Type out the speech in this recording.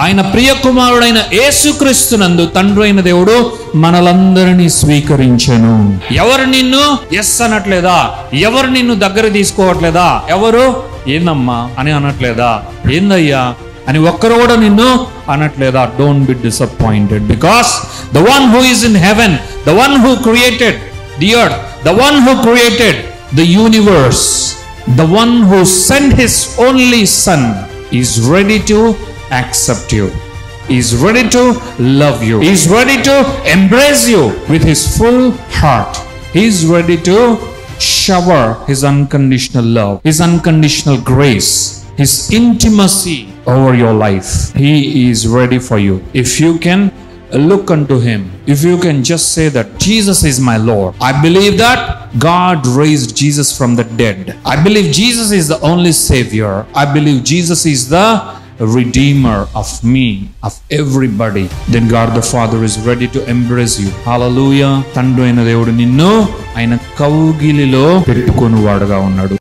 ఆయన ప్రియ కుమారుడైన యేసుక్రీస్తునందు తండ్రి అయిన దేవుడు మనలందరినీ స్వీకరించెను. ఎవరు నిన్ను ఎస్ అనట్లేదా? ఎవరు నిన్ను దగ్గర తీసుకోవట్లేదా? ఎవరు ఏందమ్మా అని అనట్లేదా? ఏందయ్యా అని ఒక్కరు కూడా నిన్ను అనట్లేదా? Don't be disappointed, because the one who is in heaven, the one who created the earth, the one who created the universe, the one who sent his only son is ready to accept you. He is ready to love you. He is ready to embrace you with his full heart. He is ready to shower his unconditional love, his unconditional grace, his intimacy over your life. He is ready for you. If you can look unto him, if you can just say that Jesus is my Lord, I believe that God raised Jesus from the dead, I believe Jesus is the only savior, I believe Jesus is the redeemer of me, of everybody, then God the Father is ready to embrace you. Hallelujah. తండ్రి అయిన దేవుడు నిన్ను ఆయన కౌగిలిలో పెట్టుకొనువాడుగా ఉన్నాడు.